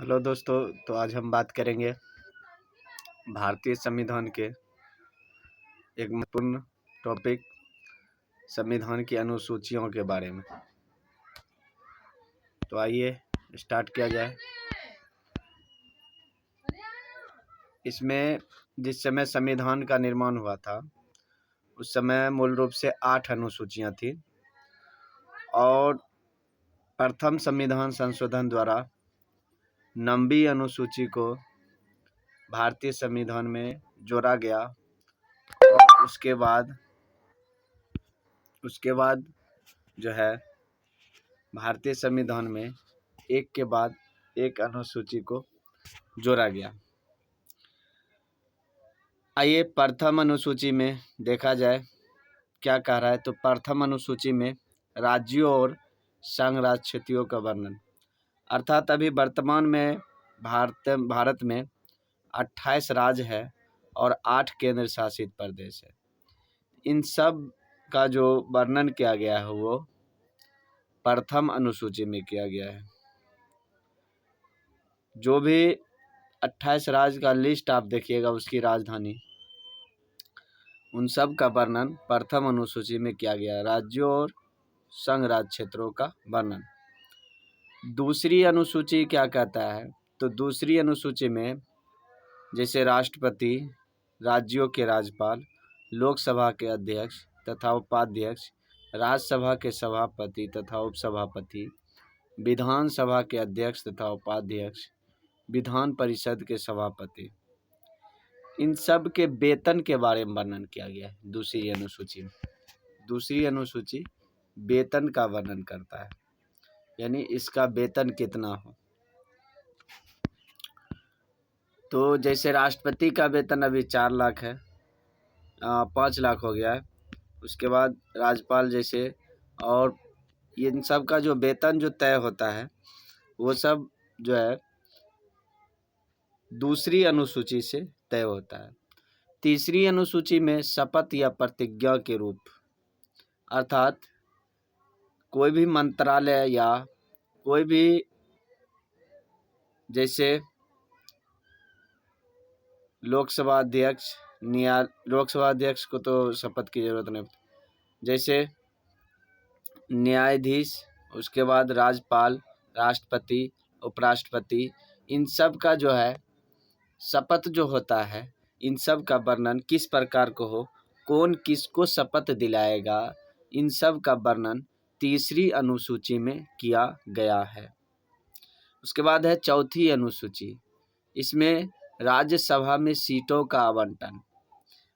Hello दोस्तों। तो आज हम बात करेंगे भारतीय संविधान के एक महत्वपूर्ण टॉपिक संविधान की अनुसूचियों के बारे में। तो आइए स्टार्ट किया जाए। इसमें जिस समय संविधान का निर्माण हुआ था उस समय मूल रूप से 8 अनुसूचियां थी और प्रथम संविधान संशोधन द्वारा 9वीं अनुसूची को भारतीय संविधान में जोड़ा गया और उसके बाद जो है भारतीय संविधान में एक के बाद एक अनुसूची को जोड़ा गया। आइए प्रथम अनुसूची में देखा जाए क्या कह रहा है। तो प्रथम अनुसूची में राज्यों और संघ राज्य क्षेत्रों का वर्णन, अर्थात अभी वर्तमान में भारत में 28 राज्य है और 8 केंद्र शासित प्रदेश है। इन सब का जो वर्णन किया गया है वो प्रथम अनुसूची में किया गया है। जो भी 28 राज्य का लिस्ट आप देखिएगा, उसकी राजधानी, उन सब का वर्णन प्रथम अनुसूची में किया गया है, राज्यों और संघ राज्य क्षेत्रों का वर्णन। दूसरी अनुसूची क्या कहता है? तो दूसरी अनुसूची में जैसे राष्ट्रपति, राज्यों के राज्यपाल, लोकसभा के अध्यक्ष तथा उपाध्यक्ष, राज्यसभा के सभापति तथा उपसभापति, विधानसभा के अध्यक्ष तथा उपाध्यक्ष, विधान परिषद के सभापति, इन सब के वेतन के बारे में वर्णन किया गया है दूसरी अनुसूची में। दूसरी अनुसूची वेतन का वर्णन करता है, यानी इसका वेतन कितना हो। तो जैसे राष्ट्रपति का वेतन अभी 4 लाख है, 5 लाख हो गया है। उसके बाद राज्यपाल जैसे, और इन सब का जो वेतन जो तय होता है वो सब जो है दूसरी अनुसूची से तय होता है। तीसरी अनुसूची में शपथ या प्रतिज्ञा के रूप, अर्थात कोई भी मंत्रालय या कोई भी, जैसे लोकसभा अध्यक्ष को तो शपथ की जरूरत नहीं, जैसे न्यायाधीश, उसके बाद राज्यपाल, राष्ट्रपति, उपराष्ट्रपति, इन सब का जो है शपथ जो होता है, इन सब का वर्णन किस प्रकार को हो, कौन किसको शपथ दिलाएगा, इन सब का वर्णन तीसरी अनुसूची में किया गया है। उसके बाद है चौथी अनुसूची। इसमें राज्यसभा में सीटों का आवंटन,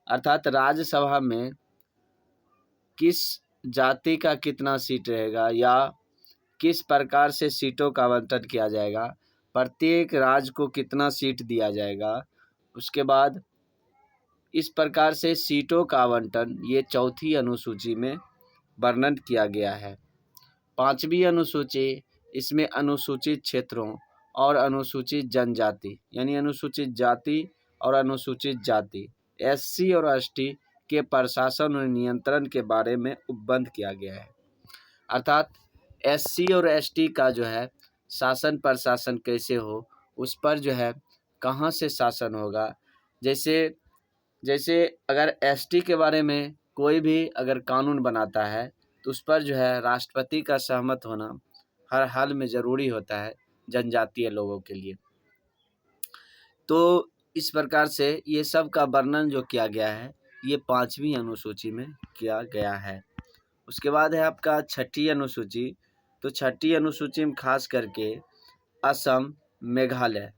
अर्थात राज्यसभा में किस जाति का कितना सीट रहेगा या किस प्रकार से सीटों का आवंटन किया जाएगा, प्रत्येक राज्य को कितना सीट दिया जाएगा। उसके बाद इस प्रकार से सीटों का आवंटन ये चौथी अनुसूची में वर्णन किया गया है। पांचवी अनुसूची, इसमें अनुसूचित क्षेत्रों और अनुसूचित जनजाति, यानी अनुसूचित जाति और अनुसूचित जाति, एससी और एसटी के प्रशासन और नियंत्रण के बारे में उपबंध किया गया है। अर्थात एससी और एसटी का जो है शासन प्रशासन कैसे हो, उस पर जो है कहाँ से शासन होगा। जैसे अगर एसटी के बारे में कोई भी अगर कानून बनाता है तो उस पर जो है राष्ट्रपति का सहमत होना हर हाल में ज़रूरी होता है जनजातीय लोगों के लिए। तो इस प्रकार से ये सब का वर्णन जो किया गया है ये पांचवी अनुसूची में किया गया है। उसके बाद है आपका छठी अनुसूची। तो छठी अनुसूची में खास करके असम, मेघालय,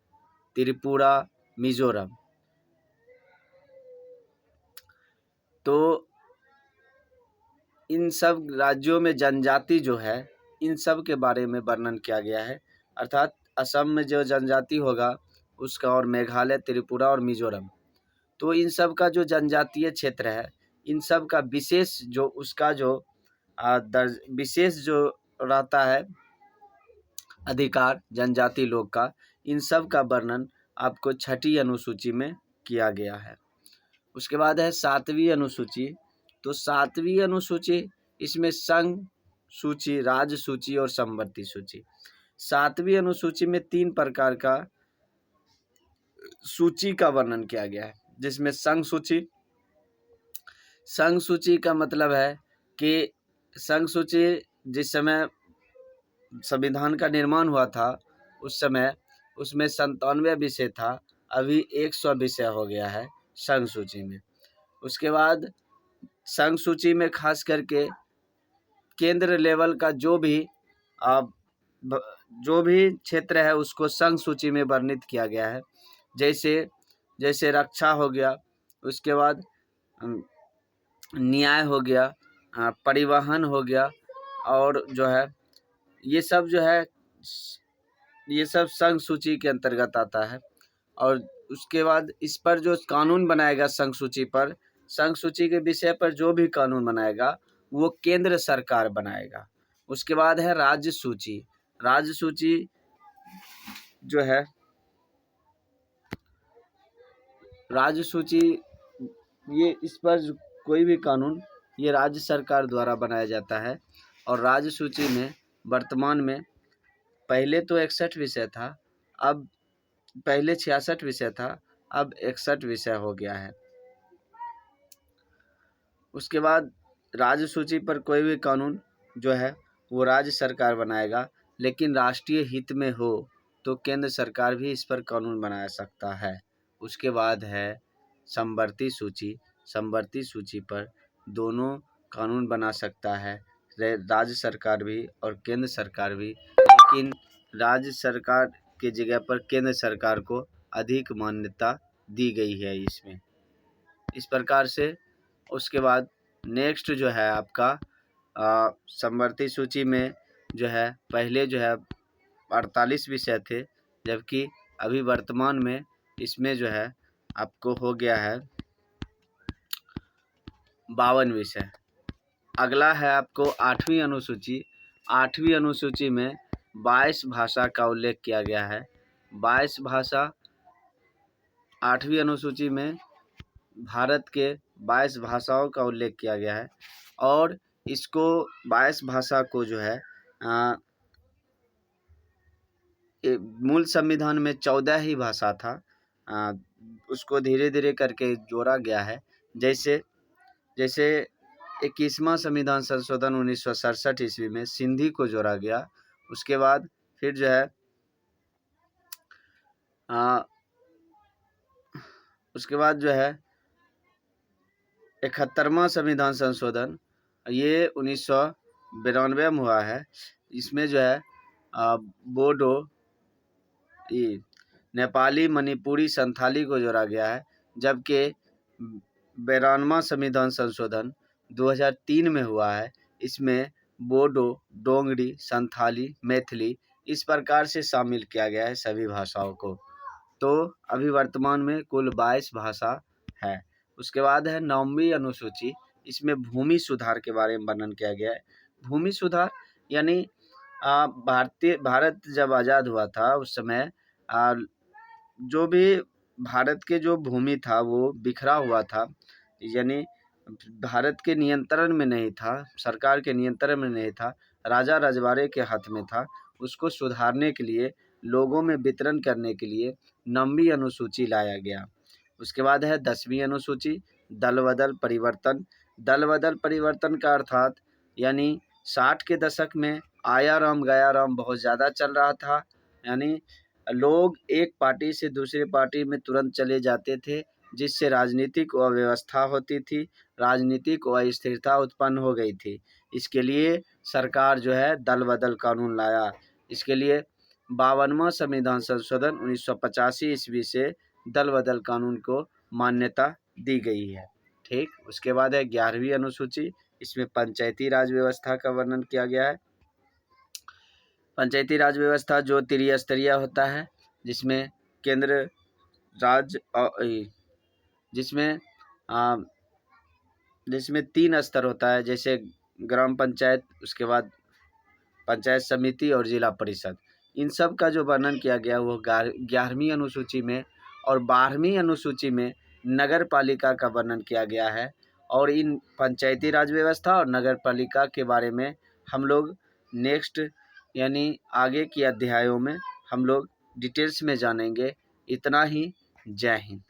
त्रिपुरा, मिजोरम, तो इन सब राज्यों में जनजाति जो है इन सब के बारे में वर्णन किया गया है। अर्थात असम में जो जनजाति होगा उसका, और मेघालय, त्रिपुरा और मिजोरम, तो इन सब का जो जनजातीय क्षेत्र है, इन सब का विशेष जो उसका जो विशेष जो रहता है अधिकार जनजाति लोग का, इन सब का वर्णन आपको छठी अनुसूची में किया गया है। उसके बाद है सातवीं अनुसूची। तो सातवीं अनुसूची, इसमें संघ सूची, राज्य सूची और समवर्ती सूची। 7वीं अनुसूची में 3 प्रकार का सूची का वर्णन किया गया है, जिसमें संघ सूची। संघ सूची का मतलब है कि संघ सूची जिस समय संविधान का निर्माण हुआ था उस समय उसमें 97 विषय था, अभी 100 विषय हो गया है संघ सूची में। उसके बाद संघ सूची में खास करके केंद्र लेवल का जो भी क्षेत्र है उसको संघ सूची में वर्णित किया गया है। जैसे रक्षा हो गया, उसके बाद न्याय हो गया, परिवहन हो गया, और जो है ये सब संघ सूची के अंतर्गत आता है। और उसके बाद इस पर जो कानून बनाएगा संघ सूची के विषय पर जो भी कानून बनाएगा वो केंद्र सरकार बनाएगा। उसके बाद है राज्य सूची। राज्य सूची जो है, राज्य सूची ये इस पर कोई भी कानून ये राज्य सरकार द्वारा बनाया जाता है। और राज्य सूची में वर्तमान में पहले तो 61 विषय था, अब पहले 66 विषय था, अब 61 विषय हो गया है। उसके बाद राज्य सूची पर कोई भी कानून जो है वो राज्य सरकार बनाएगा, लेकिन राष्ट्रीय हित में हो तो केंद्र सरकार भी इस पर कानून बना सकता है। उसके बाद है समवर्ती सूची। समवर्ती सूची पर दोनों कानून बना सकता है, राज्य सरकार भी और केंद्र सरकार भी, लेकिन राज्य सरकार की जगह पर केंद्र सरकार को अधिक मान्यता दी गई है इसमें, इस प्रकार से। उसके बाद नेक्स्ट जो है आपका समवर्ती सूची में जो है पहले जो है 48 विषय थे, जबकि अभी वर्तमान में इसमें जो है आपको हो गया है 52 विषय। अगला है आपको 8वीं अनुसूची। 8वीं अनुसूची में 22 भाषा का उल्लेख किया गया है। 22 भाषा 8वीं अनुसूची में भारत के 22 भाषाओं का उल्लेख किया गया है। और इसको 22 भाषा को जो है मूल संविधान में 14 ही भाषा था, उसको धीरे धीरे करके जोड़ा गया है। जैसे 21वां संविधान संशोधन 1967 ईस्वी में सिंधी को जोड़ा गया। उसके बाद फिर जो है उसके बाद जो है 71वां संविधान संशोधन ये 1992 में हुआ है। इसमें जो है बोडो, नेपाली, मणिपुरी, संथाली को जोड़ा गया है। जबकि 92वां संविधान संशोधन 2003 में हुआ है। इसमें बोडो, डोंगरी, संथाली, मैथिली इस प्रकार से शामिल किया गया है सभी भाषाओं को। तो अभी वर्तमान में कुल 22 भाषा है। उसके बाद है 9वीं अनुसूची। इसमें भूमि सुधार के बारे में वर्णन किया गया है। भूमि सुधार यानी भारत जब आज़ाद हुआ था उस समय जो भी भारत के जो भूमि था वो बिखरा हुआ था, यानी भारत के नियंत्रण में नहीं था, सरकार के नियंत्रण में नहीं था, राजा रजवाड़े के हाथ में था। उसको सुधारने के लिए, लोगों में वितरण करने के लिए 9वीं अनुसूची लाया गया। उसके बाद है 10वीं अनुसूची, दल बदल परिवर्तन। दल बदल परिवर्तन का अर्थात यानी 60 के दशक में आया राम गया राम बहुत ज़्यादा चल रहा था, यानी लोग एक पार्टी से दूसरे पार्टी में तुरंत चले जाते थे, जिससे राजनीतिक अव्यवस्था होती थी, राजनीतिक अस्थिरता उत्पन्न हो गई थी। इसके लिए सरकार जो है दल बदल कानून लाया। इसके लिए 52वां संविधान संशोधन 1985 ईस्वी से दल बदल कानून को मान्यता दी गई है। ठीक, उसके बाद है 11वीं अनुसूची। इसमें पंचायती राज व्यवस्था का वर्णन किया गया है। पंचायती राज व्यवस्था जो त्रिस्तरीय होता है, जिसमें केंद्र राज्य जिसमें 3 स्तर होता है, जैसे ग्राम पंचायत, उसके बाद पंचायत समिति और जिला परिषद। इन सब का जो वर्णन किया गया वो 11वीं अनुसूची में, और 12वीं अनुसूची में नगर पालिका का वर्णन किया गया है। और इन पंचायती राज व्यवस्था और नगर पालिका के बारे में हम लोग नेक्स्ट यानी आगे की अध्यायों में हम लोग डिटेल्स में जानेंगे। इतना ही। जय हिंद।